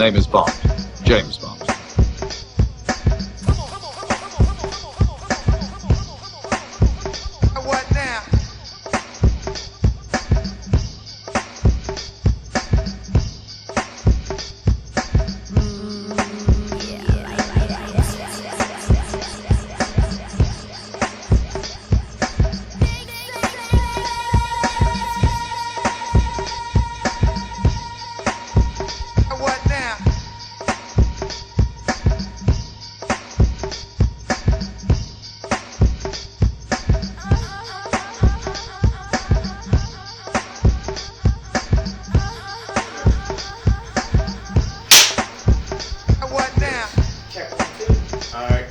name is Bond, James Bond. What now? What now? What now? Alright.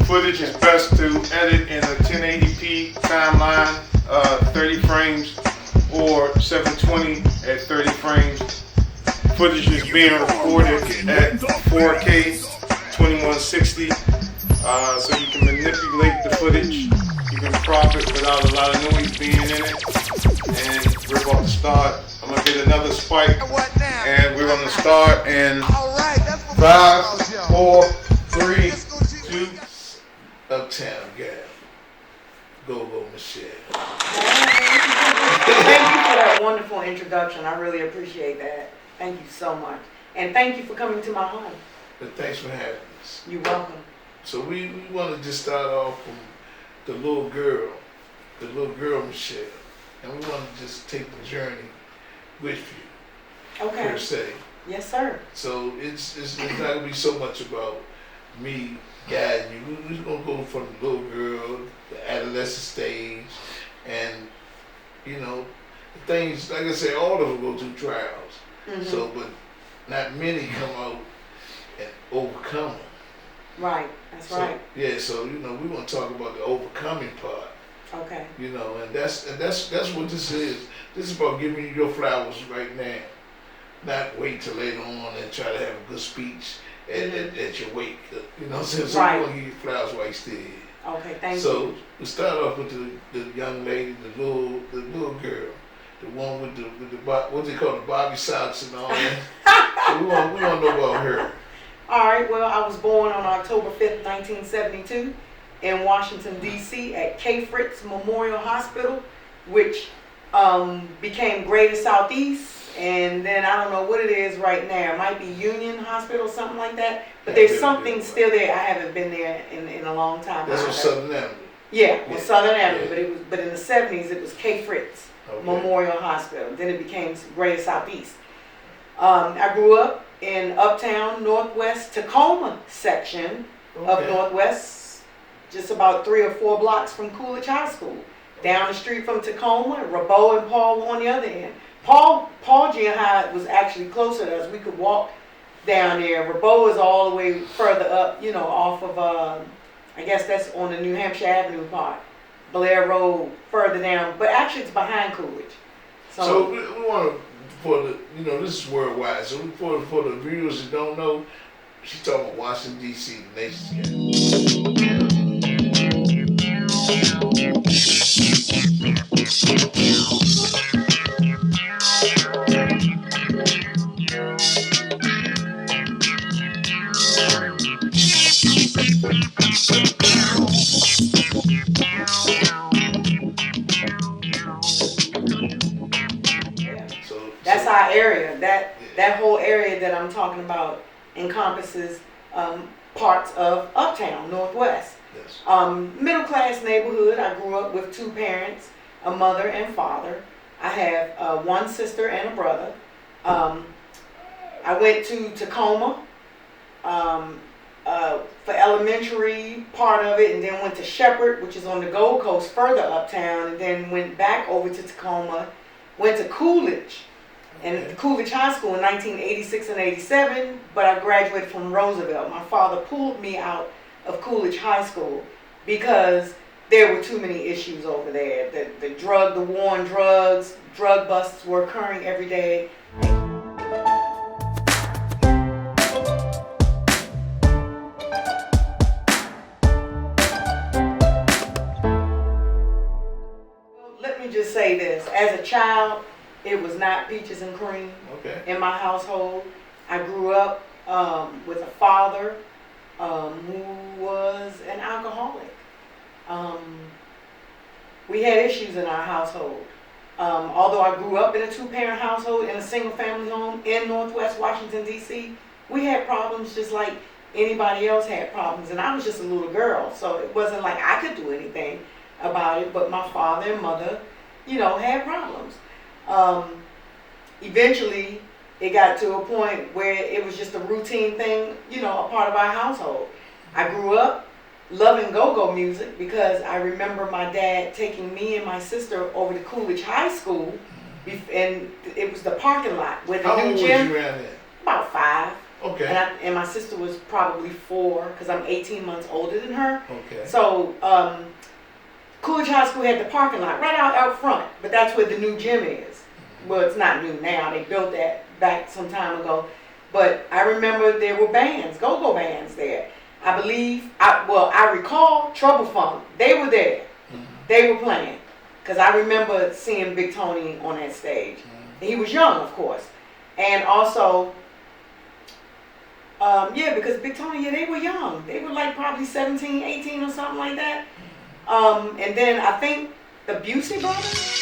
Footage is best to edit in a 1080p timeline, 30 frames, or 720 at 30 frames. Footage is being recorded at 4K 2160, so you can manipulate the footage. You can crop it without a lot of noise being in it. And we're about to start. I'm going to get another spike, What now? and we're going to start in All right, that's what 5, 4, 3, 2. Uptown Gal, Gogo Michelle. Thank you for that wonderful introduction. I really appreciate that. Thank you so much. And thank you for coming to my home. But thanks for having us. You're welcome. So we want to just start off from the little girl Michelle, and we want to just take the journey with you, Okay. per se. Yes, sir. So it's not gonna be so much about me guiding you. We're just gonna go from the little girl, the adolescent stage, and you know, the things, like I said, all of them go through trials. Mhm. So, but not many come out and overcome them. Right. That's So, right. yeah, so you know, we want to talk about the overcoming part. Okay. You know, and that's what this is. This is about giving you your flowers right now. Not wait till later on and try to have a good speech at your wake. You know what I'm saying? So Right. we want to give you flowers while you're still here. Okay. Thank So you. we start off with the young lady, the little girl, the one with the what they call the Bobby socks and all that. So we want to know about her. All right. Well, I was born on October 5th, 1972 in Washington, DC at K. Fritz Memorial Hospital, which became Greater Southeast. And then I don't know what it is right now. It might be Union Hospital, something like that. But there's something still there. I haven't been there in a long time. That's on either. Southern Avenue. Yeah, on Yeah. Southern Avenue, Yeah. but in the 70s it was K. Fritz Okay. Memorial Hospital. Then it became Greater Southeast. I grew up in Uptown Northwest Tacoma section of Okay. Northwest, just about 3 or 4 blocks from Coolidge High School. Down the street from Tacoma, Rabeau and Paul were on the other end. Paul Junior High was actually closer to us. We could walk down there. Rabeau is all the way further up, you know, off of, I guess that's on the New Hampshire Avenue part. Blair Road further down, but actually it's behind Coolidge. So we want to, for the, you know, this is worldwide. So for the viewers that don't know, she's talking about Washington DC, the nation's capital. That's our area. That whole area that I'm talking about encompasses parts of Uptown Northwest. Yes. Middle class neighborhood. I grew up with 2 parents, a mother and father. I have 1 sister and a brother. I went to Tacoma for elementary part of it, and then went to Shepherd, which is on the Gold Coast further uptown, and then went back over to Tacoma, went to Coolidge, and Coolidge High School in 1986 and 87, but I graduated from Roosevelt. My father pulled me out of Coolidge High School because there were too many issues over there. The war on drugs, drug busts were occurring every day. Let me just say this. As a child, it was not peaches and cream Okay. in my household. I grew up with a father who was an alcoholic. We had issues in our household. Although I grew up in a two-parent household in a single-family home in Northwest Washington DC, we had problems just like anybody else had problems. And I was just a little girl, so it wasn't like I could do anything about it. But my father and mother, had problems. Eventually, it got to a point where it was just a routine thing, a part of our household. I grew up loving go-go music because I remember my dad taking me and my sister over to Coolidge High School, and it was the parking lot where the new gym. How old was you around there? About 5. Okay. And my sister was probably 4 because I'm 18 months older than her. Okay. So Coolidge High School had the parking lot right out front, but that's where the new gym is. Well, it's not new now. They built that back some time ago. But I remember there were bands, go-go bands there. I recall Trouble Funk. They were there. Mm-hmm. They were playing. Because I remember seeing Big Tony on that stage. Mm-hmm. He was young, of course. And also, because Big Tony, they were young. They were like probably 17, 18 or something like that. And then I think the Busey Brothers.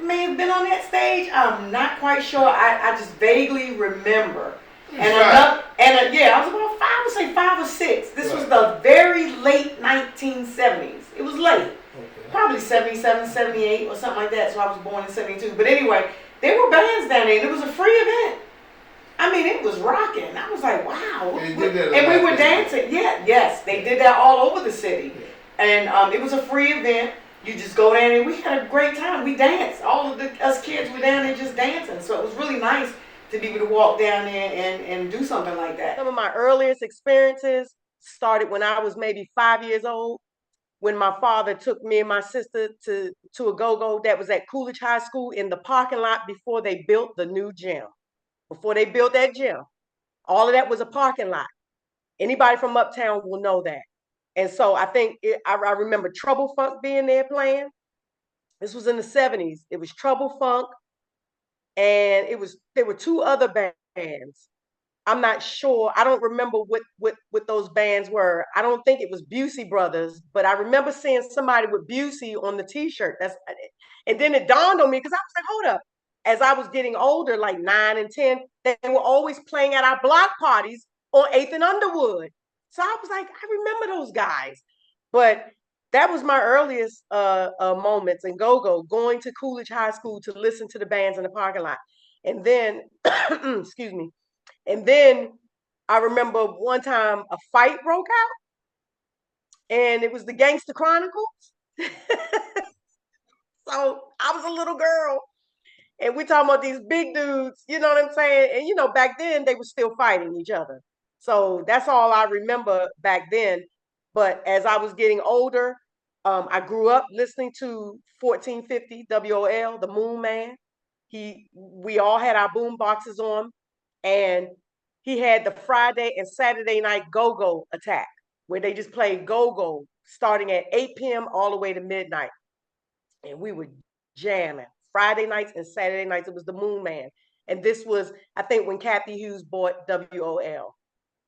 May have been on that stage. I'm not quite sure. I just vaguely remember. And right. I was about 5, I would say 5 or 6. This was the very late 1970s. It was late. Okay. Probably 77, 78 or something like that. So I was born in 72. But anyway, there were bands down there and it was a free event. I mean, it was rocking. I was like, wow. They did that and we were dancing. Yes, they did that all over the city. Yeah. And it was a free event. You just go down and we had a great time. We danced. All of us kids were down there just dancing. So it was really nice to be able to walk down there and do something like that. Some of my earliest experiences started when I was maybe 5 years old, when my father took me and my sister to a go-go that was at Coolidge High School in the parking lot before they built the new gym. Before they built that gym, all of that was a parking lot. Anybody from Uptown will know that. And so I think I remember Trouble Funk being there playing. This was in the 70s. It was Trouble Funk, and there were 2 other bands. I'm not sure. I don't remember what those bands were. I don't think it was Busey Brothers, but I remember seeing somebody with Busey on the T-shirt. And then it dawned on me because I was like, hold up. As I was getting older, like 9 and 10, they were always playing at our block parties on 8th and Underwood. So I was like, I remember those guys. But that was my earliest moments in go-go, going to Coolidge High School to listen to the bands in the parking lot. And then, excuse me, and then I remember one time a fight broke out, and it was the Gangster Chronicles. So I was a little girl, and we're talking about these big dudes, you know what I'm saying? And back then they were still fighting each other. So that's all I remember back then. But as I was getting older, I grew up listening to 1450 WOL, the Moon Man. We all had our boom boxes on, and he had the Friday and Saturday night go-go attack, where they just played go-go starting at 8 p.m. all the way to midnight. And we were jamming. Friday nights and Saturday nights, it was the Moon Man. And this was, I think, when Kathy Hughes bought WOL.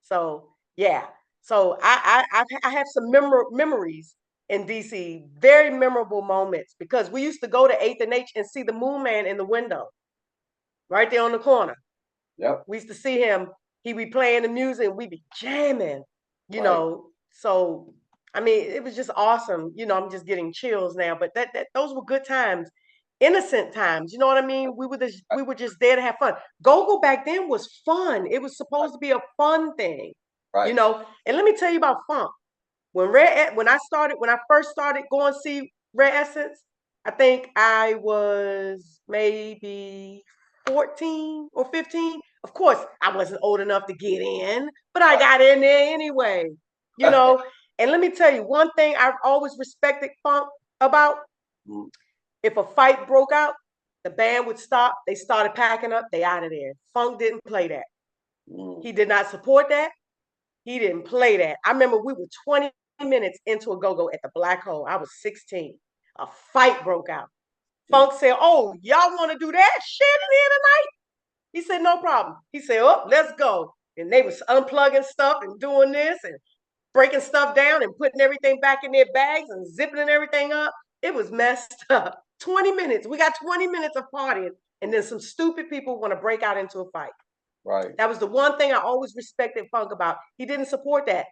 So, yeah. So I have some memories in DC, very memorable moments, because we used to go to 8th and H and see the Moon Man in the window, right there on the corner. Yep. We used to see him. He'd be playing the music, and we'd be jamming, you know. So, I mean, it was just awesome. I'm just getting chills now, but those were good times, innocent times. You know what I mean? We were just there to have fun. Go-go back then was fun. It was supposed to be a fun thing, Right. And let me tell you about funk. when I first started going to see Red Essence, I think I was maybe 14 or 15. Of course, I wasn't old enough to get in, but I got in there anyway, you know. And let me tell you one thing I've always respected funk about. If a fight broke out, the band would stop. They started packing up. They out of there. Funk didn't play that. He did not support that. He didn't play that. I remember we were 20 minutes into a go-go at the Black Hole. I was 16. A fight broke out. Funk said, "Oh, y'all want to do that shit in here tonight?" He said, "No problem." He said, "Oh, let's go." And they was unplugging stuff and doing this and breaking stuff down and putting everything back in their bags and zipping everything up. It was messed up. 20 minutes. We got 20 minutes of partying, and then some stupid people want to break out into a fight. Right. That was the one thing I always respected Funk about. He didn't support that.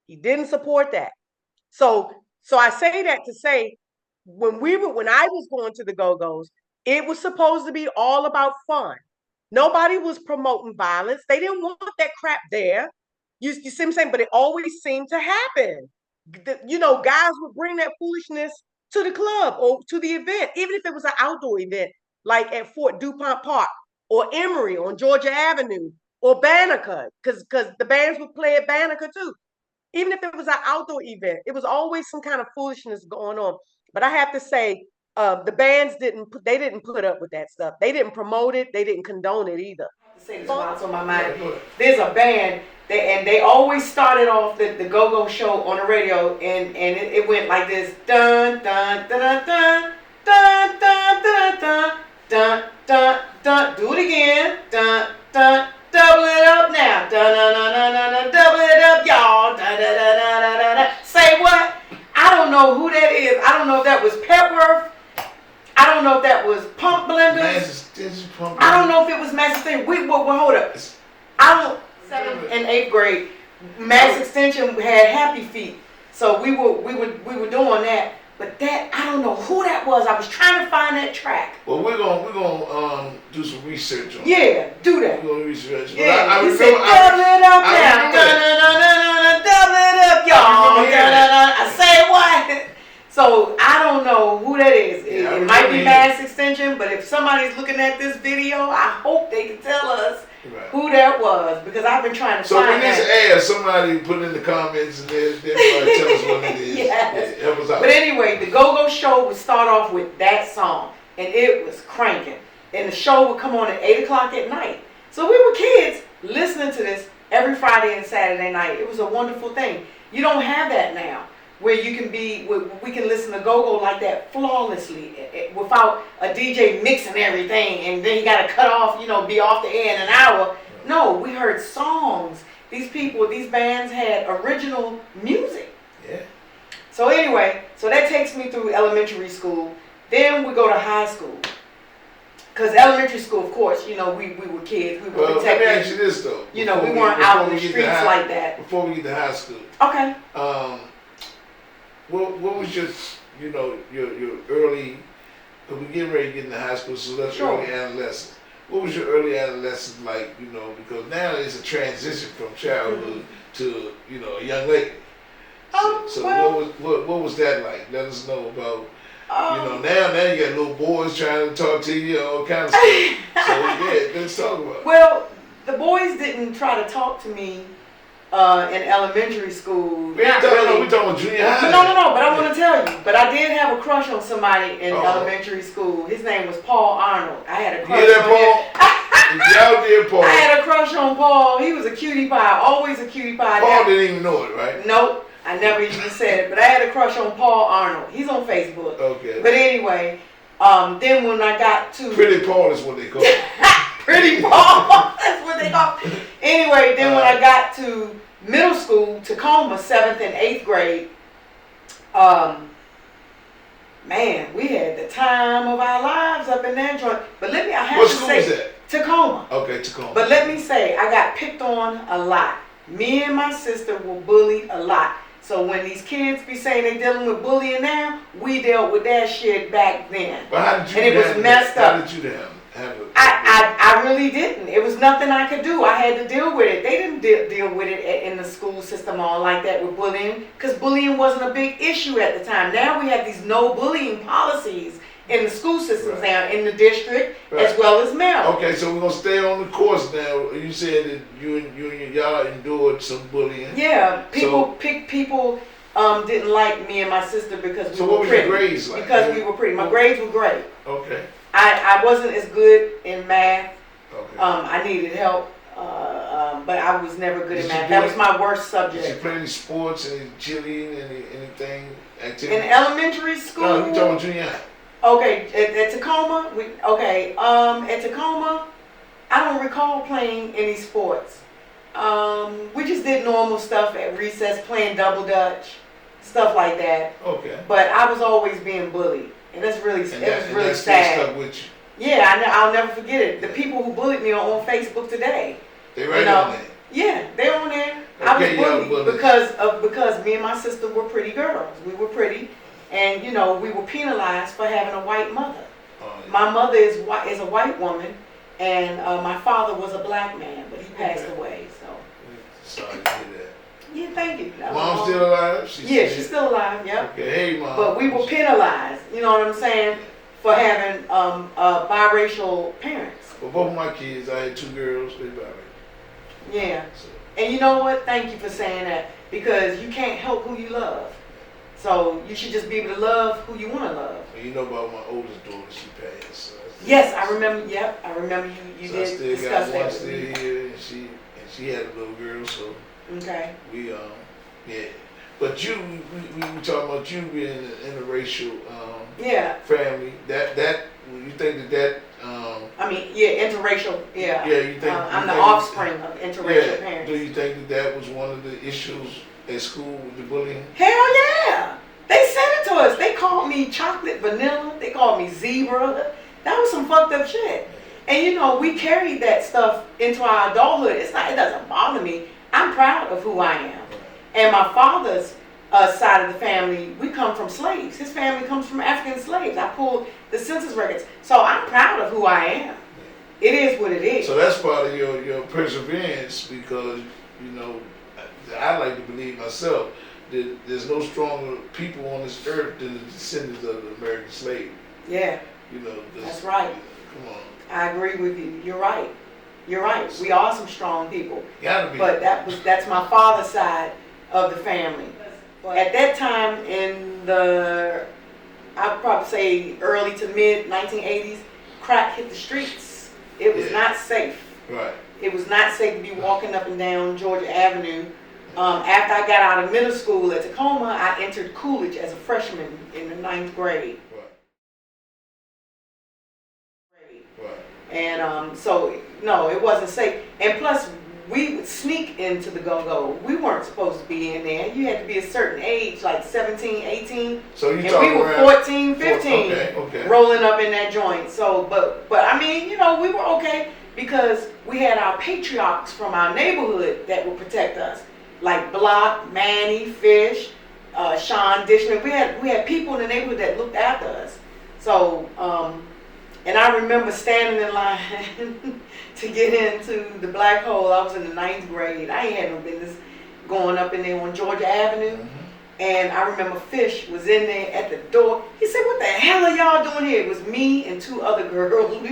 He didn't support that. So I say that to say, when I was going to the Go-Go's, it was supposed to be all about fun. Nobody was promoting violence. They didn't want that crap there. You see what I'm saying? But it always seemed to happen. Guys would bring that foolishness to the club or to the event, even if it was an outdoor event, like at Fort DuPont Park or Emory on Georgia Avenue or Banneker, because the bands would play at Banneker too. Even if it was an outdoor event, it was always some kind of foolishness going on. But I have to say, the bands didn't put up with that stuff. They didn't promote it. They didn't condone it either. To say this while it's on my mind. There's a band they always started off the go-go show on the radio, and it went like this: dun dun dun dun dun dun dun dun dun dun dun. Do it again. Dun dun. Double it up now. Dun dun dun dun dun. Double it up, y'all. Dun dun dun dun dun dun. Say what? I don't know who that is. I don't know if that was Pepworth. I don't know if that was Pump Blenders. I don't know if it was Max Extension. Hold up. I don't. 7th and 8th grade, Max Extension had Happy Feet, so we were doing that. But that, I don't know who that was. I was trying to find that track. Well, we're gonna do some research on it. Yeah, do that. We're gonna research. Yeah, I remember, said double it up now. Double it up, y'all. I say what? So I don't know who that is. It might be Mass Extension, but if somebody's looking at this video, I hope they can tell us who that was, because I've been trying to find that. So when this airs, somebody put in the comments and they'll tell us what it is. Yes. Help us out. But anyway, the Go-Go show would start off with that song, and it was cranking. And the show would come on at 8 o'clock at night. So we were kids listening to this every Friday and Saturday night. It was a wonderful thing. You don't have that now, where we can listen to go-go like that flawlessly without a DJ mixing everything and then you got to cut off, be off the air in an hour. No, we heard songs. These bands had original music. Yeah. So anyway, that takes me through elementary school. Then we go to high school. Because elementary school, of course, we were kids. We were protected. Let me ask you this, though. We weren't out in the streets like that. Before we get to high school. Okay. What was your early, because we're getting ready to get into high school, so that's early adolescence. What was your early adolescence like, because now it's a transition from childhood to, a young lady. What was that like? Let us know about, now you got little boys trying to talk to you, all kinds of stuff. So yeah, let's talk about it. Well, the boys didn't try to talk to me in elementary school. We talking about junior high. No, but I want to tell you. But I did have a crush on somebody in elementary school. His name was Paul Arnold. I had a crush on Paul? Y'all did Paul. I had a crush on Paul. He was a cutie pie, always a cutie pie. Paul didn't even know it, right? Nope, I never even said it. But I had a crush on Paul Arnold. He's on Facebook. Okay. But anyway, then when I got to... Pretty Paul is what they call it. Pretty Paul. That's what they call it. Anyway, then when I got to middle school, Tacoma, 7th and 8th grade, man, we had the time of our lives up in that joint. But I have what to school say, was that? Tacoma. Okay, Tacoma. But let me say, I got picked on a lot. Me and my sister were bullied a lot. So when these kids be saying they dealing with bullying now, we dealt with that shit back then. But how did you and it was messed up. How did you have it? I I really didn't. It was nothing I could do. I had to deal with it. They didn't deal with it in the school system all like that with bullying, because bullying wasn't a big issue at the time. Now we have these no bullying policies in the school systems now, in the district, as well as Maryland. Okay, so we're gonna stay on the course now. You said that you and y'all endured some bullying. Yeah, people didn't like me and my sister because we were pretty. So what was your grades like? Because we were pretty. My grades were great. Okay. I wasn't as good in math. Okay. I needed help, but I was never good in math. That was my worst subject. Did you play any sports, any cheerleading, anything, activity? In elementary school? No, you talking about junior high. Okay, at Tacoma, at Tacoma, I don't recall playing any sports. We just did normal stuff at recess, playing double dutch, stuff like that. Okay. But I was always being bullied, and that's really, really sad. Stuck with you. Yeah, I'll never forget it. The people who bullied me are on Facebook today. They right on there. Yeah, they're on there. Okay, I was bullied because me and my sister were pretty girls. We were pretty. And we were penalized for having a white mother. Oh, yeah. My mother is a white woman, and my father was a black man, but he passed away. So. Sorry to hear that. Yeah, thank you. Mom's still alive? She's still alive. Yep. Okay, hey mom. But we were penalized. You know what I'm saying? For having biracial parents. For both of my kids, I had 2 girls. They biracial. Yeah. So. And you know what? Thank you for saying that, because you can't help who you love. So you should just be able to love who you want to love. Well, you know about my oldest daughter, she passed. So yes, I remember. Yep, I remember you so did discuss that. I still got one still here, and she had a little girl. So okay. We yeah. But we were talking about you being in an interracial family. That you think that I mean, yeah, interracial. Yeah. Yeah, you think I'm the offspring of interracial parents. Do you think that was one of the issues at school with the bullying? Hell yeah! They said it to us. They called me chocolate vanilla. They called me zebra. That was some fucked up shit. And we carried that stuff into our adulthood. It doesn't bother me. I'm proud of who I am. And my father's side of the family, we come from slaves. His family comes from African slaves. I pulled the census records. So I'm proud of who I am. It is what it is. So that's part of your perseverance, because, I like to believe myself that there's no stronger people on this earth than the descendants of the American slave. Yeah. That's right. Come on. I agree with you. You're right. You're right. We are some strong people. Gotta be. But that's my father's side of the family. At that time I'd probably say early to mid 1980s, crack hit the streets. It was not safe. Right. It was not safe to be walking up and down Georgia Avenue. After I got out of middle school at Tacoma, I entered Coolidge as a freshman in the 9th grade. Right. And so, no, it wasn't safe. And plus, we would sneak into the go-go. We weren't supposed to be in there. You had to be a certain age, like 17, 18. So you and we were 14, 15, okay. rolling up in that joint. So, but I mean, we were okay because we had our patriarchs from our neighborhood that would protect us, like Block, Manny, Fish, Sean Dishman. We had people in the neighborhood that looked after us. So, and I remember standing in line to get into the black hole. I was in the 9th grade. I ain't had no business going up in there on Georgia Avenue. Mm-hmm. And I remember Fish was in there at the door. He said, "What the hell are y'all doing here?" It was me and 2 other girls. We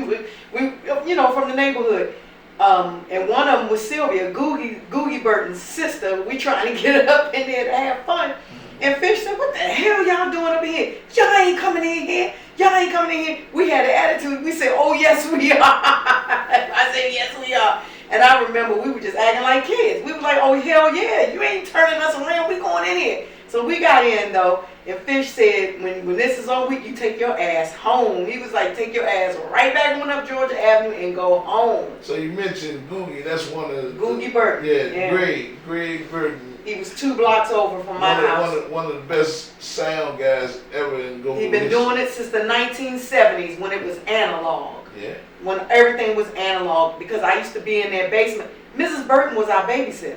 from the neighborhood. And one of them was Sylvia, Googie Burton's sister. We trying to get up in there to have fun. And Fish said, "What the hell y'all doing up in here? Y'all ain't coming in here. Y'all ain't coming in here." We had an attitude. We said, "Oh, yes, we are." I said, "Yes, we are." And I remember we were just acting like kids. We were like, "Oh, hell yeah, you ain't turning us around. We going in here." So we got in, though. And Fish said, when this is over, you take your ass home. He was like, take your ass right back on up Georgia Avenue and go home. So you mentioned Googie. That's one of the... Googie Burton. Yeah. Greg Burton. He was 2 blocks over from my house. One of the best sound guys ever in gogo. He'd been doing it since the 1970s when it was analog. Yeah. When everything was analog, because I used to be in their basement. Mrs. Burton was our babysitter.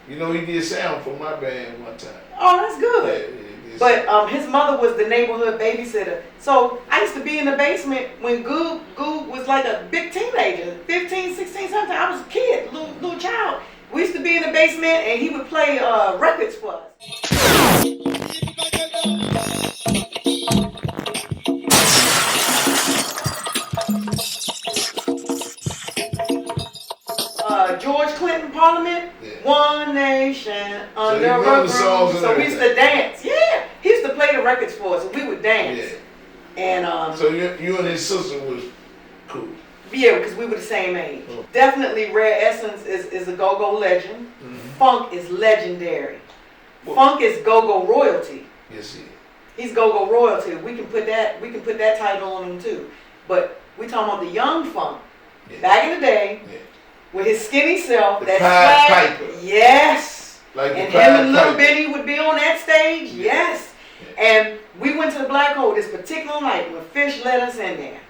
He did sound for my band one time. Oh, that's good. Yeah, he did But his mother was the neighborhood babysitter. So I used to be in the basement when Goog was like a big teenager, 15, 16, something. I was a kid, little child. We used to be in the basement and he would play records for us. George Clinton Parliament, One Nation Under a Roof. So we used to dance. Yeah, he used to play the records for us, and we would dance. Yeah. And so you and his sister was cool. Yeah, because we were the same age. Oh. Definitely, Rare Essence is a go-go legend. Mm-hmm. Funk is legendary. Well, Funk is go-go royalty. Yes, he is. He's go-go royalty. We can put that title on him too. But we talking about the young Funk. Yeah. Back in the day. Yeah. With his skinny self, that swag, yes. Like and him and Little Benny would be on that stage, yes. Yeah. And we went to the Black Hole this particular night when Fish let us in there.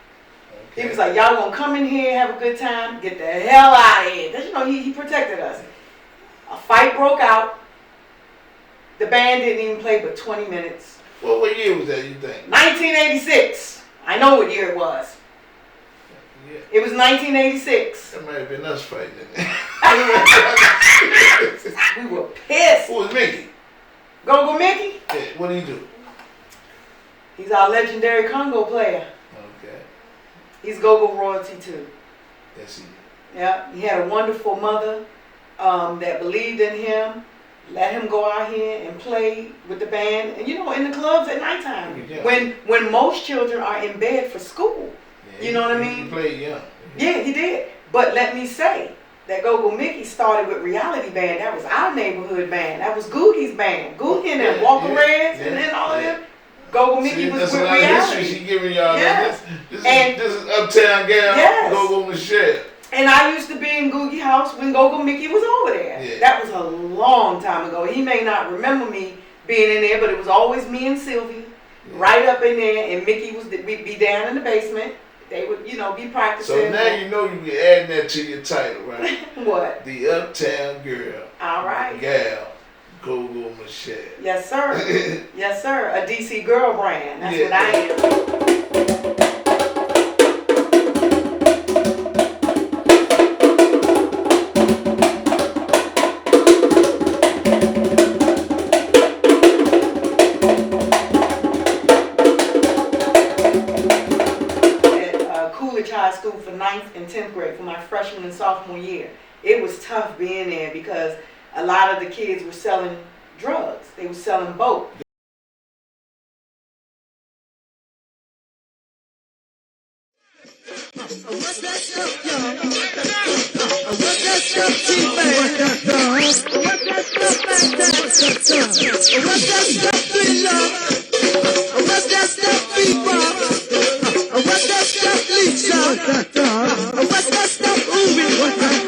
Okay. He was like, y'all gonna come in here, have a good time, get the hell out of here. Because you know, he protected us. A fight broke out. The band didn't even play but 20 minutes. Well, what year was that, you think? 1986. I know what year it was. Yeah. It was 1986. That might have been us fighting. We were pissed. Who was Mickey? Gogo Mickey? Yeah, what did he do? He's our legendary Congo player. Okay. He's go-go royalty too. Yes, he did. Yeah, he had a wonderful mother that believed in him, let him go out here and play with the band, and you know, in the clubs at nighttime, yeah. when most children are in bed for school. Yeah, you know what I mean? He played young. Yeah, he did. But let me say that Gogo Mickey started with Reality Band. That was our neighborhood band. That was Googie's band. Googie and them, Walker Reds, and then all of them. Gogo Mickey was with Reality. She giving y'all this is Uptown Gal, yes. Gogo Michelle. And I used to be in Googie House when Gogo Mickey was over there. Yeah. That was a long time ago. He may not remember me being in there, but it was always me and Sylvia right up in there, and Mickey would be down in the basement. They would, you know, be practicing. So now you know you be adding that to your title, right? What? The Uptown Girl. All right. Gal, Gogo Michelle. Yes, sir. Yes, sir. A DC girl brand. That's what I am. School for 9th and 10th grade for my freshman and sophomore year. It was tough being there because a lot of the kids were selling drugs. They were selling boat. What's that stuff, y'all? What's that stuff, T-Man? What's that stuff back there? What's that stuff, Love? What's that stuff, Bebop? What's that stuff, Lisa? What's that stuff, Ubi?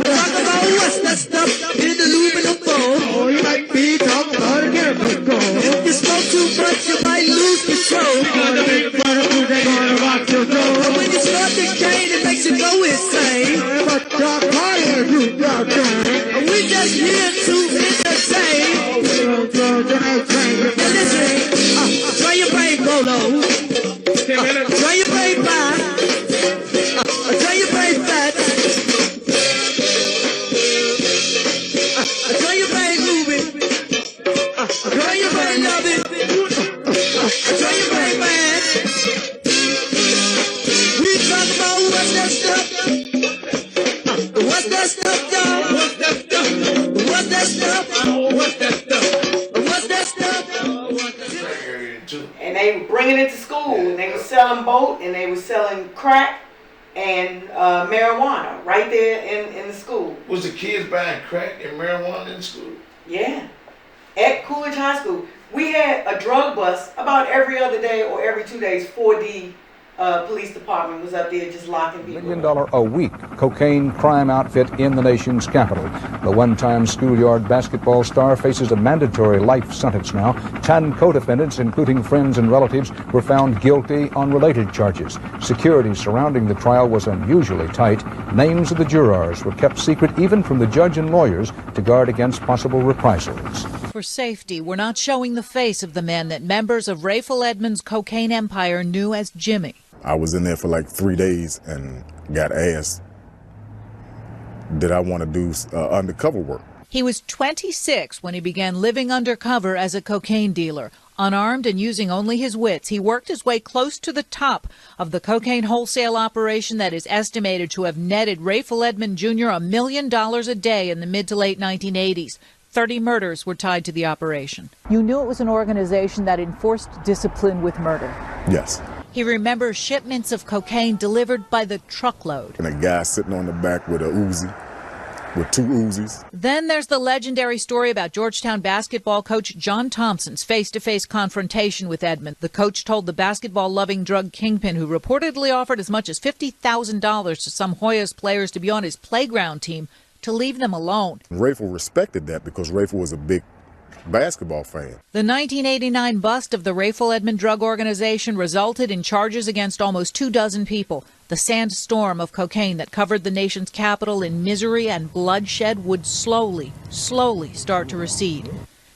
Talk about what's that stuff in the aluminum bowl. Oh, you might be talking about a chemical. If you smoke too much, you might lose control. You're gonna be the part of who they're gonna rock your door. When you start to cane, it makes you go insane. But dark party in a group out there. We just here to entertain. And listen, try your brain, Bolo. Try your brain back. Try your brain fat. Try your brain moving. Try your brain loving. Try your brain man. We talk about what's that stuff. What's that stuff, y'all? What's that stuff? What's that stuff? What's that stuff? What's that stuff? And they were bringing it to school, and they were selling boat, and they were selling crack and marijuana right there in the school. Was the kids buying crack and marijuana in school? Yeah. At Coolidge High School, we had a drug bust about every other day or every 2 days. 4D police department was up there just locking people. $1 million a week cocaine crime outfit in the nation's capital. The one-time schoolyard basketball star faces a mandatory life sentence now. 10 co-defendants, including friends and relatives, were found guilty on related charges. Security surrounding the trial was unusually tight. Names of the jurors were kept secret even from the judge and lawyers to guard against possible reprisals. For safety, we're not showing the face of the man that members of Rayful Edmonds' cocaine empire knew as Jimmy. I was in there for like 3 days and got asked, did I want to do undercover work? He was 26 when he began living undercover as a cocaine dealer. Unarmed and using only his wits, he worked his way close to the top of the cocaine wholesale operation that is estimated to have netted Rayful Edmond Jr. $1 million a day in the mid to late 1980s. 30 murders were tied to the operation. You knew it was an organization that enforced discipline with murder. Yes. He remembers shipments of cocaine delivered by the truckload. And a guy sitting on the back with a Uzi, with 2 Uzis. Then there's the legendary story about Georgetown basketball coach John Thompson's face-to-face confrontation with Edmond. The coach told the basketball-loving drug kingpin, who reportedly offered as much as $50,000 to some Hoyas players to be on his playground team, to leave them alone. Rayful respected that because Rayful was a big basketball fan. The 1989 bust of the Rayful Edmond drug organization resulted in charges against almost 24 people. The sandstorm of cocaine that covered the nation's capital in misery and bloodshed would slowly start to recede.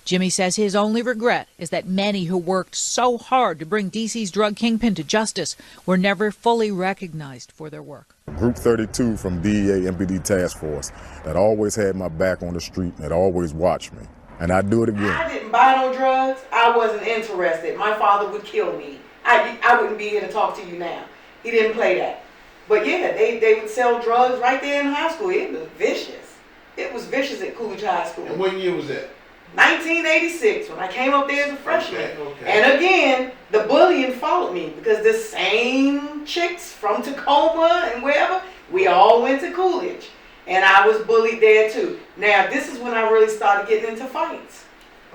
Jimmy says his only regret is that many who worked so hard to bring DC's drug kingpin to justice were never fully recognized for their work. Group 32 from DEA MPD Task Force that always had my back on the street and that always watched me. And I'd do it again. I didn't buy no drugs. I wasn't interested. My father would kill me. I wouldn't be here to talk to you now. He didn't play that. But yeah, they would sell drugs right there in high school. It was vicious. It was vicious at Coolidge High School. And what year was that? 1986, when I came up there as a freshman. Okay. And again, the bullying followed me because the same chicks from Tacoma and wherever, we all went to Coolidge. And I was bullied there too. Now, this is when I really started getting into fights.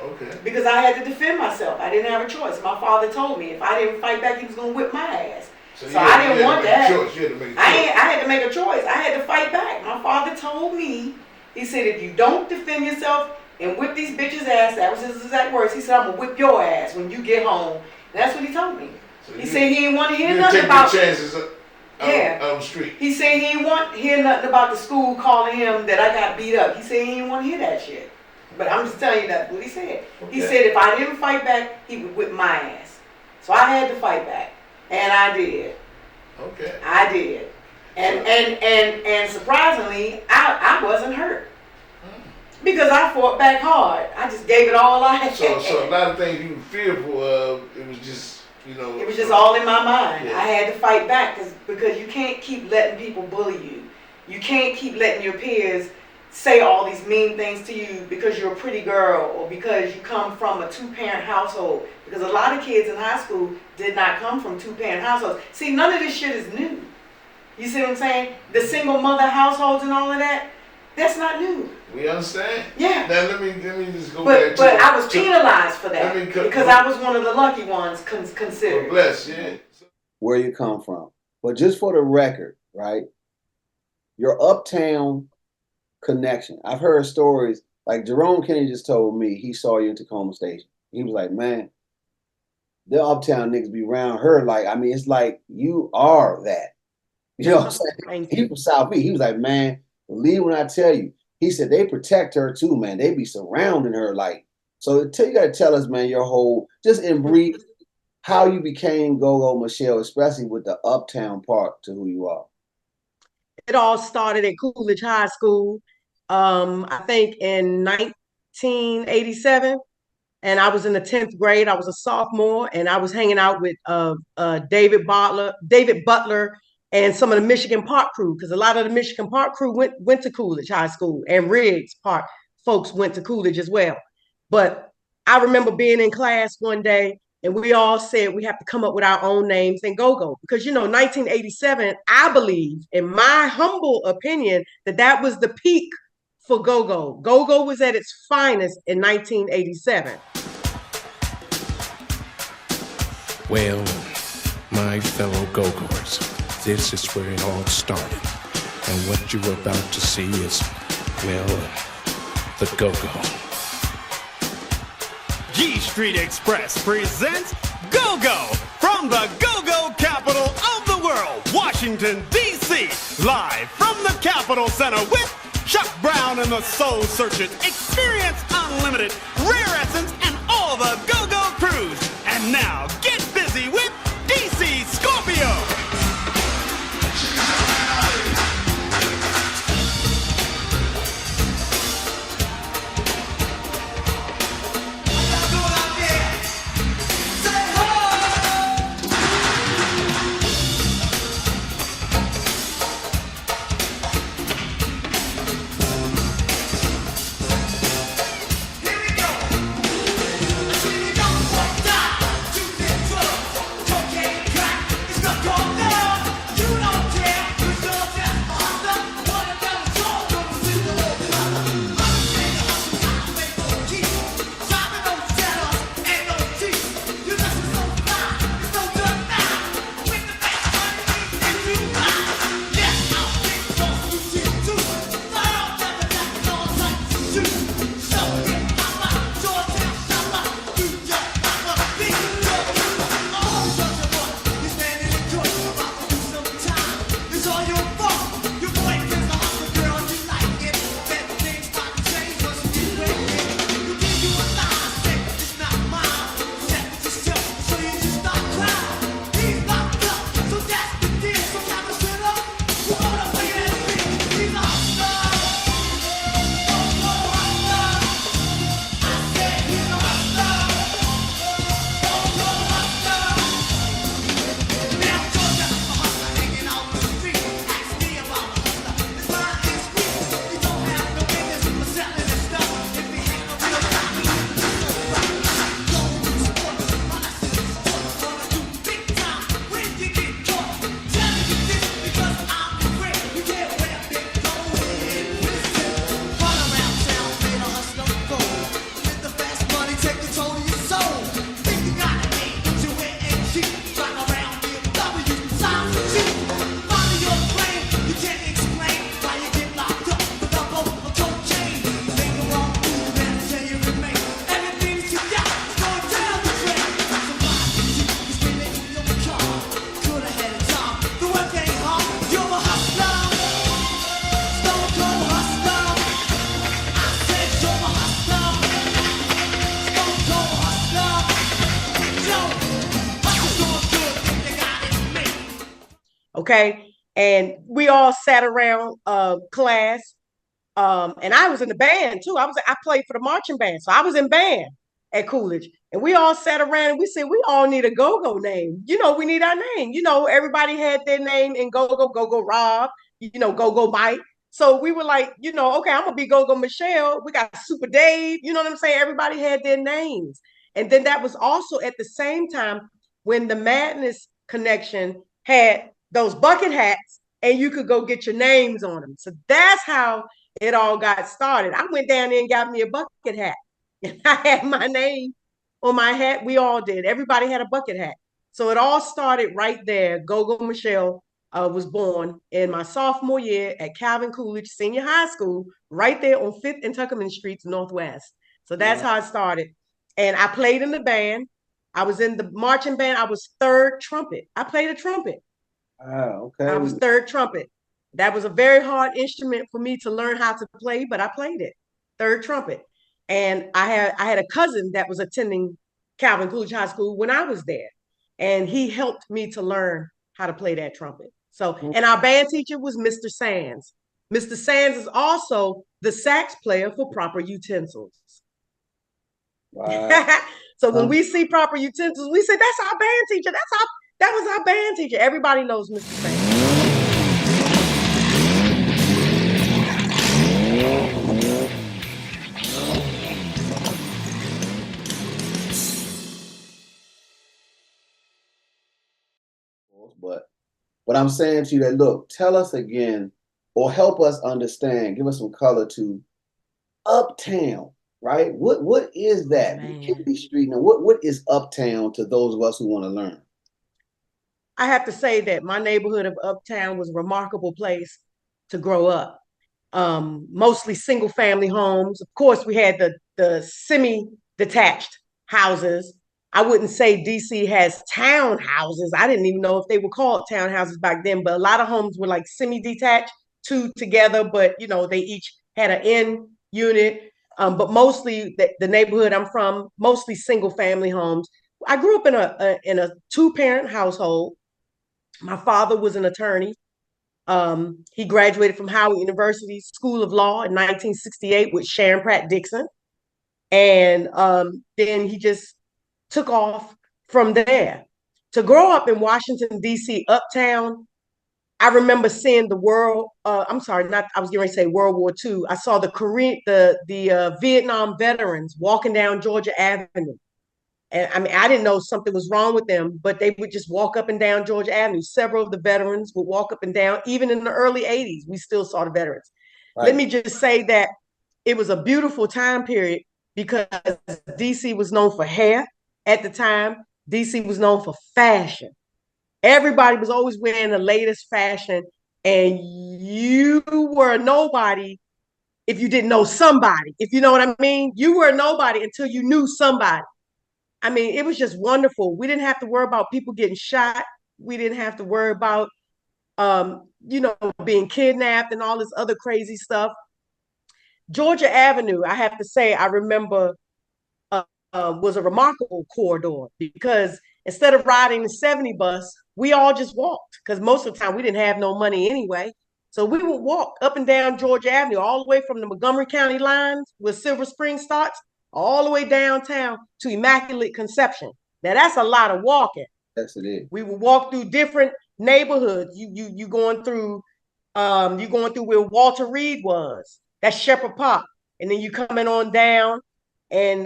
Okay. Because I had to defend myself. I didn't have a choice. My father told me if I didn't fight back, he was going to whip my ass. So I didn't want that. I had to make a choice. I had to fight back. My father told me, he said, if you don't defend yourself and whip these bitches' ass, that was his exact words. He said, I'm going to whip your ass when you get home. And that's what he told me. So he said he didn't want to hear nothing about chances out on the street. He said he didn't want to hear nothing about the school calling him that I got beat up. He said he didn't want to hear that shit. But I'm just telling you that's what he said. Okay. He said if I didn't fight back, he would whip my ass. So I had to fight back. And I did. Okay. I did. And surprisingly, I wasn't hurt. Because I fought back hard. I just gave it all I had. So a lot of things you were fearful of, it was just, it was just all in my mind. Yeah. I had to fight back because you can't keep letting people bully you. You can't keep letting your peers say all these mean things to you because you're a pretty girl or because you come from a 2-parent household. Because a lot of kids in high school did not come from 2-parent households. See, none of this shit is new. You see what I'm saying? The single mother households and all of that, that's not new. We understand. Yeah. Now let me just go back to. But I was penalized for that because I was one of the lucky ones considered. Well, bless, yeah. Where you come from, but just for the record, right? Your Uptown connection. I've heard stories like Jerome Kennedy just told me he saw you in Tacoma Station. He was like, man, the Uptown niggas be around her. Like, I mean, it's like you are that. You know what I'm saying? He from South Beach. He was like, man, believe when I tell you. He said they protect her too, man. They be surrounding her like. So you got to tell us, man, your whole, just in brief, how you became Gogo Michelle, especially with the Uptown part to who you are. It all started at Coolidge High School, I think in 1987. And I was in the 10th grade. I was a sophomore, and I was hanging out with David Butler, and some of the Michigan Park crew, because a lot of the Michigan Park crew went to Coolidge High School, and Riggs Park folks went to Coolidge as well. But I remember being in class one day, and we all said we have to come up with our own names and go-go. Because, 1987, I believe, in my humble opinion, that was the peak for go-go. Go-go was at its finest in 1987. Well, my fellow go-goers, this is where it all started. And what you're about to see is, well, the go-go. G Street Express presents Go-Go from the Go-Go capital of the world, Washington, DC, live from the Capitol Center with Chuck Brown and the Soul Searchers. Experience unlimited, rare Okay. And we all sat around class. And I was in the band too. I played for the marching band. So I was in band at Coolidge. And we all sat around and we said, we all need a go-go name. We need our name. Everybody had their name in go-go, go-go Rob, go-go Mike. So we were like, okay, I'm gonna be go-go Michelle. We got Super Dave, you know what I'm saying? Everybody had their names. And then that was also at the same time when the Madness Connection had those bucket hats and you could go get your names on them. So that's how it all got started. I went down there and got me a bucket hat. And I had my name on my hat. We all did. Everybody had a bucket hat. So it all started right there. Gogo Michelle was born in my sophomore year at Calvin Coolidge Senior High School, right there on 5th and Tuckerman Streets Northwest. So that's how it started. And I played in the band. I was in the marching band. I was third trumpet. I played a trumpet. Okay. I was third trumpet. That was a very hard instrument for me to learn how to play, but I played it. Third trumpet. And I had a cousin that was attending Calvin Coolidge High School when I was there. And he helped me to learn how to play that trumpet. So, and our band teacher was Mr. Sands. Mr. Sands is also the sax player for Proper Utensils. Wow. So when we see Proper Utensils, we say, that's our band teacher. That was our band teacher. Everybody knows Mr. Sands. But what I'm saying to you that, look, tell us again, or help us understand, give us some color to Uptown, right? What is that? McKinley Street. Now, what is Uptown to those of us who want to learn? I have to say that my neighborhood of Uptown was a remarkable place to grow up. Mostly single family homes. Of course, we had the semi-detached houses. I wouldn't say DC has townhouses. I didn't even know if they were called townhouses back then, but a lot of homes were like semi-detached, two together, but they each had an end unit. But mostly the neighborhood I'm from, mostly single family homes. I grew up in a two-parent household. My father was an attorney. He graduated from Howard University School of Law in 1968 with Sharon Pratt Dixon. And then he just took off from there. To grow up in Washington, D.C., Uptown, I remember seeing the world, I was getting ready to say World War II. I saw the Vietnam veterans walking down Georgia Avenue. And I mean, I didn't know something was wrong with them, but they would just walk up and down Georgia Avenue. Several of the veterans would walk up and down. Even in the early 80s, we still saw the veterans. Right. Let me just say that it was a beautiful time period because DC was known for hair at the time. DC was known for fashion. Everybody was always wearing the latest fashion, and you were nobody if you didn't know somebody. If you know what I mean, you were nobody until you knew somebody. I mean, it was just wonderful. We didn't have to worry about people getting shot. We didn't have to worry about, being kidnapped and all this other crazy stuff. Georgia Avenue, I have to say, I remember was a remarkable corridor because instead of riding the 70 bus, we all just walked because most of the time we didn't have no money anyway. So we would walk up and down Georgia Avenue, all the way from the Montgomery County lines where Silver Spring starts, all the way downtown to Immaculate Conception. Now that's a lot of walking. Yes, it is. We would walk through different neighborhoods. You going through where Walter Reed was. That's Shepherd Park. And then you coming on down and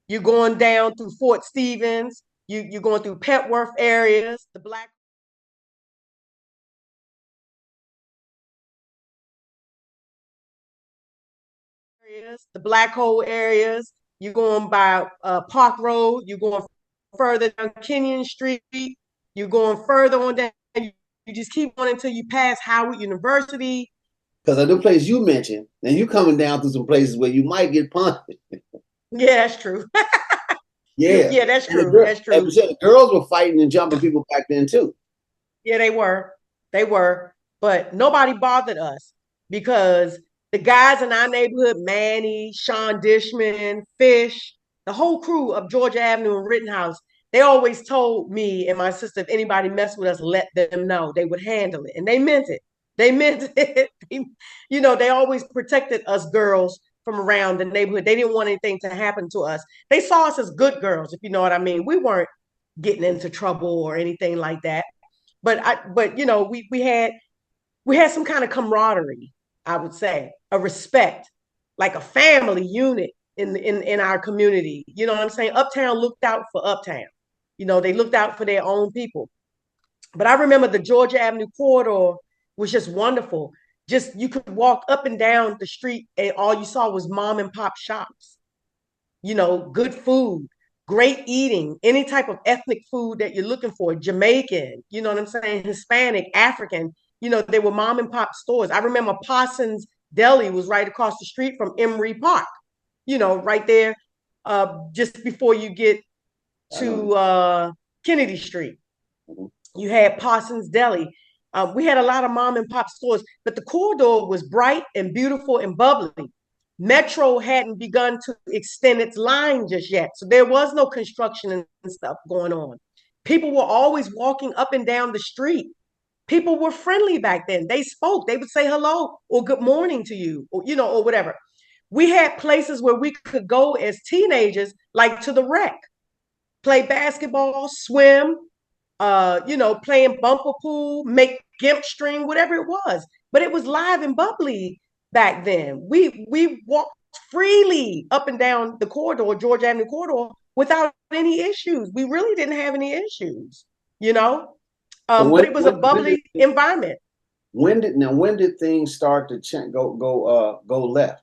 you're going down through Fort Stevens. You're going through Petworth areas, the Black Hole areas. You're going by Park Road. You're going further down Kenyon Street. You're going further on down. You just keep going until you pass Howard University. Because of the place you mentioned, and you coming down through some places where you might get punched. Yeah, that's true. Yeah, that's true. That's true. And the girls were fighting and jumping people back then too. Yeah, they were. But nobody bothered us because the guys in our neighborhood, Manny, Sean Dishman, Fish, the whole crew of Georgia Avenue and Rittenhouse, they always told me and my sister, if anybody messed with us, let them know. They would handle it. And they meant it. They meant it. You know, they always protected us girls from around the neighborhood. They didn't want anything to happen to us. They saw us as good girls, if you know what I mean. We weren't getting into trouble or anything like that. But you know, we had some kind of camaraderie, I would say, a respect, like a family unit in our community. You know what I'm saying? Uptown looked out for Uptown. You know, they looked out for their own people. But I remember the Georgia Avenue corridor was just wonderful. Just you could walk up and down the street and all you saw was mom and pop shops. You know, good food, great eating, any type of ethnic food that you're looking for, Jamaican, you know what I'm saying, Hispanic, African, you know, they were mom and pop stores. I remember Parsons Deli was right across the street from Emory Park, you know, right there, just before you get to Kennedy Street. You had Parsons Deli. We had a lot of mom and pop stores, but the corridor was bright and beautiful and bubbly. Metro hadn't begun to extend its line just yet. So there was no construction and stuff going on. People were always walking up and down the street. People were friendly back then. They spoke. They would say hello or good morning to you, or, you know, or whatever. We had places where we could go as teenagers, like to the rec, play basketball, swim, you know, playing bumper pool, make gimp string, whatever it was. But it was live and bubbly back then. We walked freely up and down the corridor, Georgia Avenue corridor, without any issues. We really didn't have any issues, you know. But it was a bubbly environment. When did things start to go left?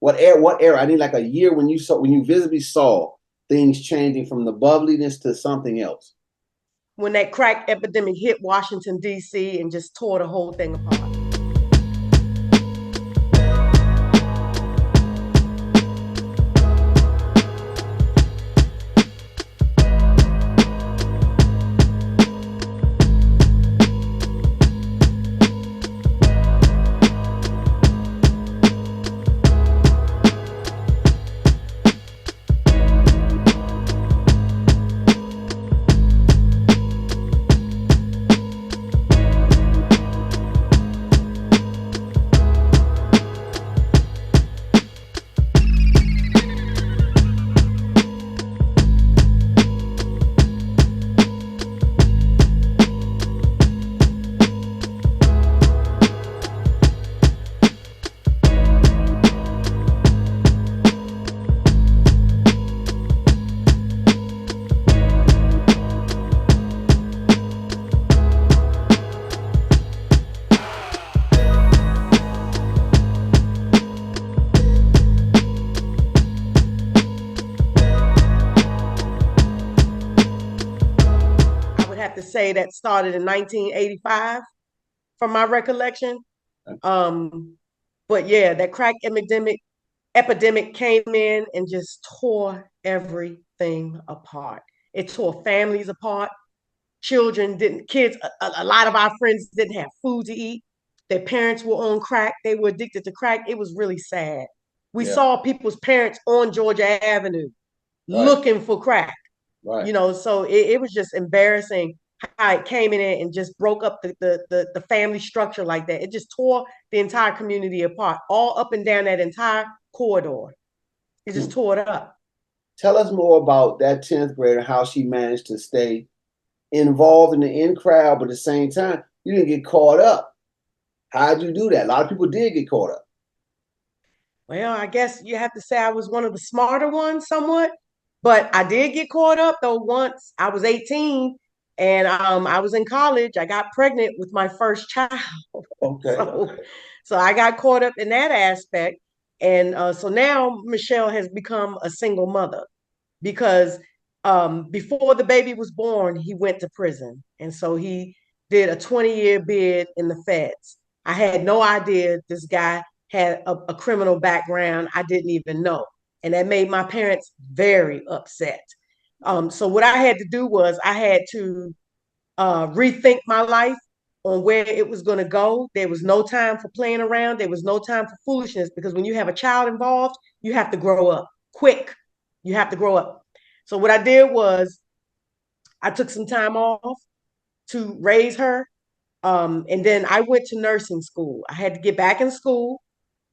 What era? I need like a year when you visibly saw things changing from the bubbliness to something else. When that crack epidemic hit Washington DC and just tore the whole thing apart. Say that started in 1985 from my recollection. But yeah, that crack epidemic came in and just tore everything apart. It tore families apart. A lot of our friends didn't have food to eat. Their parents were on crack. They were addicted to crack. It was really sad. We saw people's parents on Georgia Avenue looking for crack. Right. You know, so it was just embarrassing how it came in and just broke up the family structure like that. It just tore the entire community apart, all up and down that entire corridor. It just tore it up. Tell us more about that 10th grader, how she managed to stay involved in the in crowd, but at the same time, you didn't get caught up. How'd you do that? A lot of people did get caught up. Well, I guess you have to say I was one of the smarter ones somewhat, but I did get caught up though once. I was 18 and I was in college. I got pregnant with my first child. Okay. So I got caught up in that aspect. And so now Michelle has become a single mother because before the baby was born, he went to prison. And so he did a 20-year bid in the feds. I had no idea this guy had a criminal background. I didn't even know. And that made my parents very upset. So what I had to do was I had to rethink my life on where it was going to go. There was no time for playing around. There was no time for foolishness because when you have a child involved, you have to grow up quick. You have to grow up. So what I did was I took some time off to raise her. And then I went to nursing school. I had to get back in school,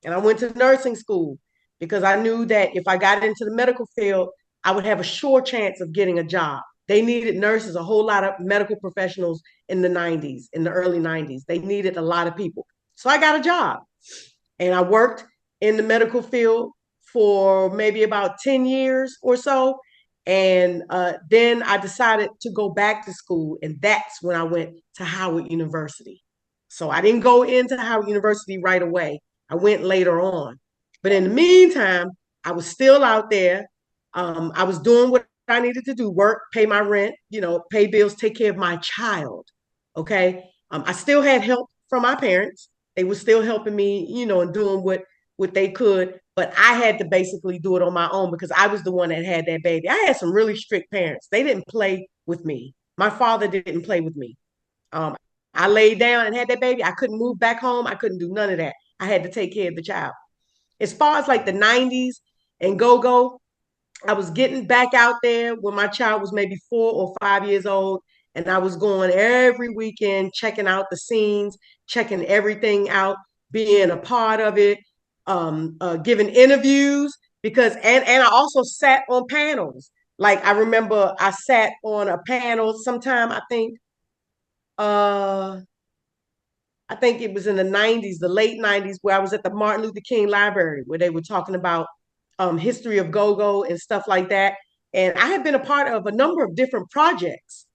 and I went to nursing school because I knew that if I got into the medical field, I would have a sure chance of getting a job. They needed nurses, a whole lot of medical professionals in the 90s, in the early 90s. They needed a lot of people. So I got a job, and I worked in the medical field for maybe about 10 years or so. And then I decided to go back to school, and that's when I went to Howard University. So I didn't go into Howard University right away. I went later on. But in the meantime, I was still out there. I was doing what I needed to do, work, pay my rent, pay bills, take care of my child. Okay. I still had help from my parents. They were still helping me, and doing what they could, but I had to basically do it on my own because I was the one that had that baby. I had some really strict parents. They didn't play with me. My father didn't play with me. I laid down and had that baby. I couldn't move back home. I couldn't do none of that. I had to take care of the child. As far as like the 90s and go-go, I was getting back out there when my child was maybe 4 or 5 years old. And I was going every weekend, checking out the scenes, checking everything out, being a part of it, giving interviews and I also sat on panels. Like I remember I sat on a panel sometime, uh, I think it was in the 90s, the late 90s, where I was at the Martin Luther King Library, where they were talking about history of go-go and stuff like that. And I had been a part of a number of different projects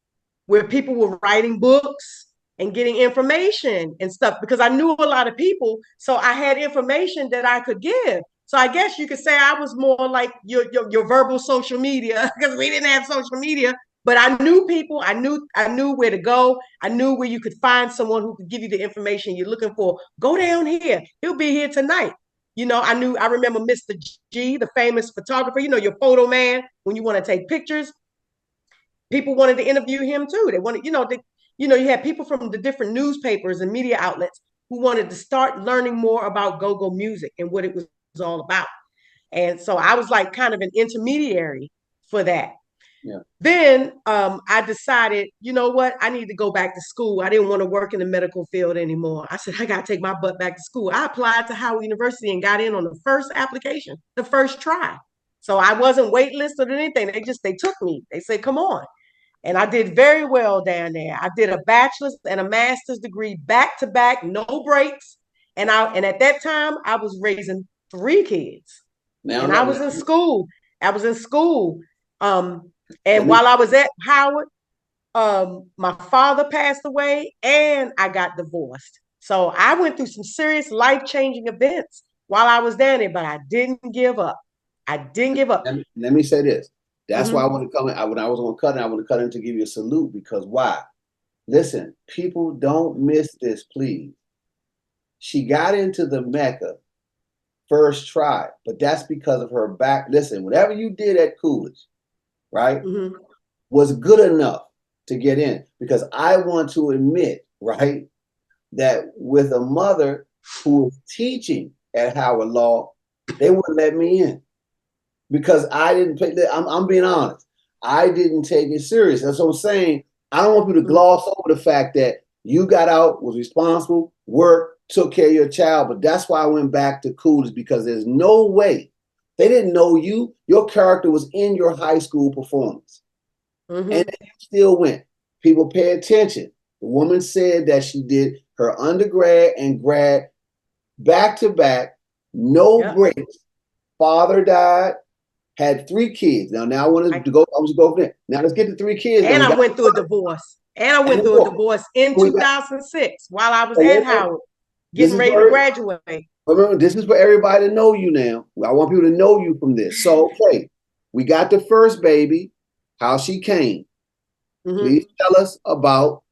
where people were writing books and getting information and stuff because I knew a lot of people. So I had information that I could give. So I guess you could say I was more like your verbal social media because we didn't have social media, but I knew people. I knew where to go. I knew where you could find someone who could give you the information you're looking for. Go down here. He'll be here tonight. I remember Mr. G, the famous photographer, your photo man, when you want to take pictures. People wanted to interview him too. They wanted, you had people from the different newspapers and media outlets who wanted to start learning more about go-go music and what it was all about. And so I was like kind of an intermediary for that. Yeah. Then I decided, you know what? I need to go back to school. I didn't want to work in the medical field anymore. I said, I got to take my butt back to school. I applied to Howard University and got in on the first application, the first try. So I wasn't waitlisted or anything. They took me. They said, come on. And I did very well down there. I did a bachelor's and a master's degree back to back, no breaks. And at that time, I was raising 3 kids. I was in school. And while I was at Howard, my father passed away and I got divorced. So I went through some serious life-changing events while I was down there, but I didn't give up. Let me say this. That's why I want to come in. When I was on cutting, I want to cut in to give you a salute because why? Listen, people don't miss this, please. She got into the Mecca first try, but that's because of her back. Listen, whatever you did at Coolidge, right, was good enough to get in because I want to admit, right, that with a mother who was teaching at Howard Law, they wouldn't let me in. Because I didn't play. I'm being honest. I didn't take it serious. That's what I'm saying. I don't want you to gloss over the fact that you got out, was responsible, worked, took care of your child. But that's why I went back to Coolidge because there's no way they didn't know you. Your character was in your high school performance, and you still went. People pay attention. The woman said that she did her undergrad and grad back to back, no breaks. Father died. Had 3 kids. Now I wanted to go. I was going for that. Now let's get to 3 kids. And I went through a divorce. In 2006 while I was at Howard, getting ready to graduate. Remember, this is for everybody to know you now. I want people to know you from this. So, okay, we got the first baby, how she came. Please tell us about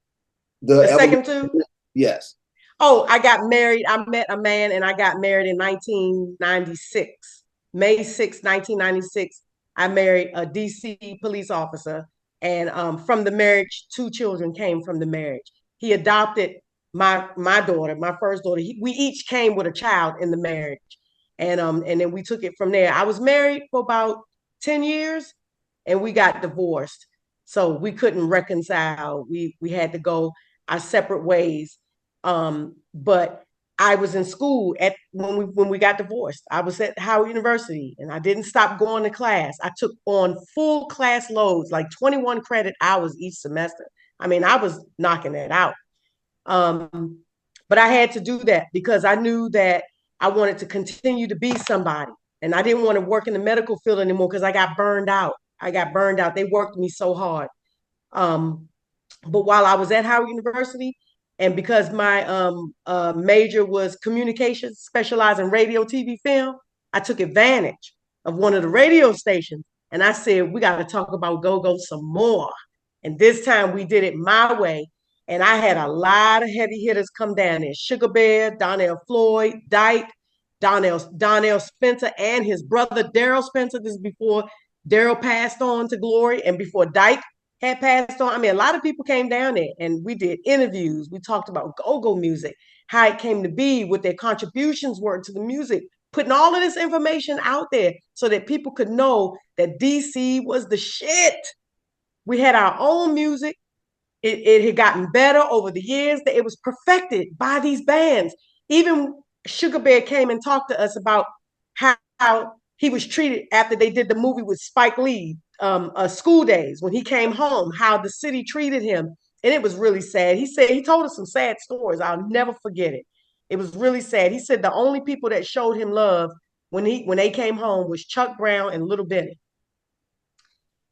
the second 2. Yes. Oh, I got married. I met a man and I got married in 1996. May 6, 1996, I married a DC police officer. And from the marriage, 2 children came from the marriage. He adopted my daughter, my first daughter. We each came with a child in the marriage. And then we took it from there. I was married for about 10 years and we got divorced. So we couldn't reconcile. We had to go our separate ways. But I was in school when we got divorced. I was at Howard University, and I didn't stop going to class. I took on full class loads, like 21 credit hours each semester. I mean, I was knocking it out. But I had to do that because I knew that I wanted to continue to be somebody. And I didn't want to work in the medical field anymore because I got burned out. They worked me so hard. But while I was at Howard University, and because my major was communications, specialized in radio, TV, film, I took advantage of one of the radio stations. And I said, we got to talk about go-go some more. And this time we did it my way. And I had a lot of heavy hitters come down there. Sugar Bear, Donnell Floyd, Dyke, Donnell Spencer, and his brother Daryl Spencer. This is before Daryl passed on to glory and before Dyke had passed on. I mean, a lot of people came down there and we did interviews. We talked about go-go music, how it came to be, what their contributions were to the music, putting all of this information out there so that people could know that DC was the shit. We had our own music. It had gotten better over the years. That it was perfected by these bands. Even Sugar Bear came and talked to us about how he was treated after they did the movie with Spike Lee, School Days, when he came home, how the city treated him. And it was really sad. He told us some sad stories. I'll never forget it. It was really sad. He said the only people that showed him love when they came home was Chuck Brown and Little Benny.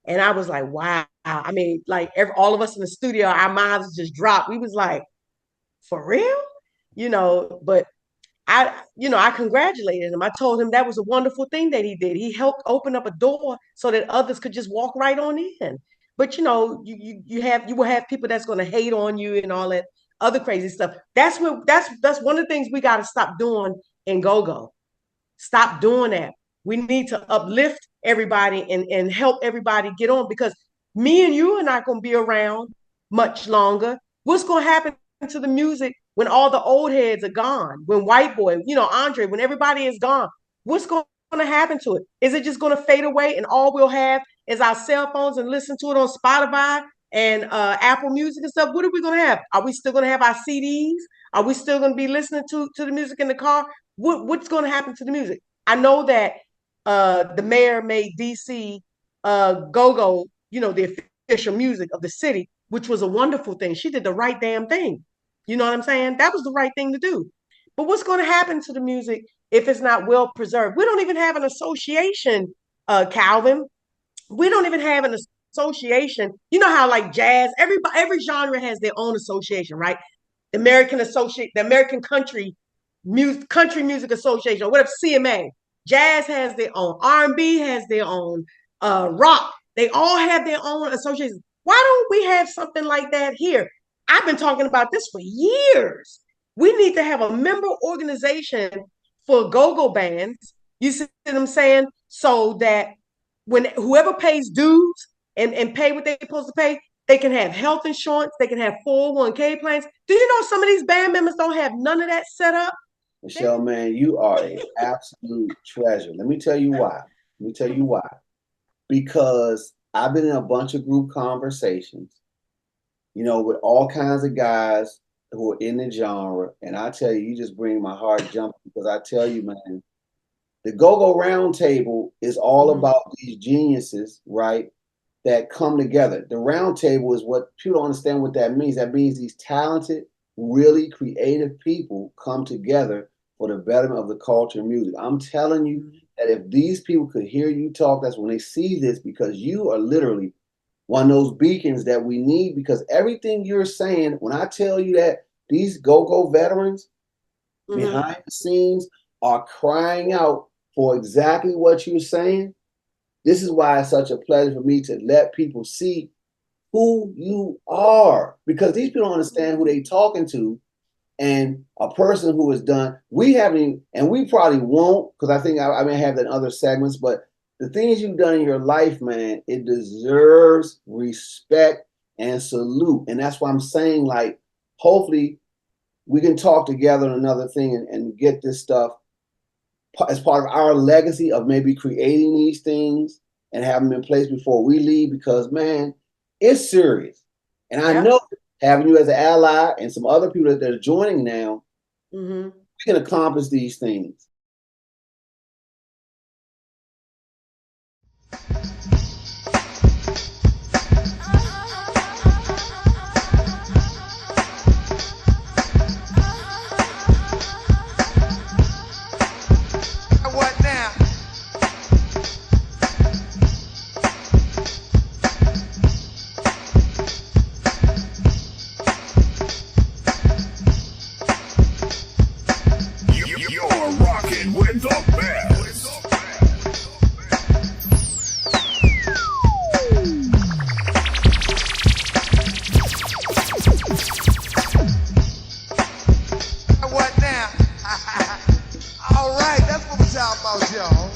And I was like, wow. I mean, like all of us in the studio, our mouths just dropped. We was like, for real? But I congratulated him. I told him that was a wonderful thing that he did. He helped open up a door so that others could just walk right on in. But you will have people that's going to hate on you and all that other crazy stuff. That's one of the things we got to stop doing in go-go. Stop doing that. We need to uplift everybody and help everybody get on, because me and you are not going to be around much longer. What's going to happen to the music when all the old heads are gone? When White Boy, Andre, when everybody is gone, what's going to happen to it? Is it just going to fade away and all we'll have is our cell phones and listen to it on Spotify and Apple Music and stuff? What are we going to have? Are we still going to have our CDs? Are we still going to be listening to the music in the car? What's going to happen to the music? I know that the mayor made DC go-go, the official music of the city, which was a wonderful thing. She did the right damn thing. You know what I'm saying? That was the right thing to do. But what's going to happen to the music if it's not well preserved? We don't even have an association, Calvin. We don't even have an association. You know how like jazz, every genre has their own association, right? The American Country Music Association, or whatever, CMA. Jazz has their own. R&B has their own. Rock. They all have their own associations. Why don't we have something like that here? I've been talking about this for years. We need to have a member organization for go-go bands. You see what I'm saying? So that when whoever pays dues and pay what they're supposed to pay, they can have health insurance, they can have 401k plans. Do you know some of these band members don't have none of that set up? Michelle, man, you are an absolute treasure. Let me tell you why. Because I've been in a bunch of group conversations, with all kinds of guys who are in the genre. And I tell you, you just bring my heart jumping, because I tell you, man, the Go-Go Roundtable is all about these geniuses, right, that come together. The roundtable is what people don't understand what that means. That means these talented, really creative people come together for the betterment of the culture and music. I'm telling you that if these people could hear you talk, that's when they see this, because you are literally one of those beacons that we need, because everything you're saying, when I tell you that these go-go veterans behind the scenes are crying out for exactly what you're saying, this is why it's such a pleasure for me to let people see who you are, because these people don't understand who they're talking to. And a person who has done, we haven't, and we probably won't, because I think I may have that in other segments, but the things you've done in your life, man, it deserves respect and salute. And that's why I'm saying, like, hopefully we can talk together on another thing and get this stuff as part of our legacy of maybe creating these things and have them in place before we leave, because, man, It's serious. And I know having you as an ally and some other people that are joining now, we can accomplish these things. What now? You're rocking with the best. What now? All right, that's what we're talking about, y'all.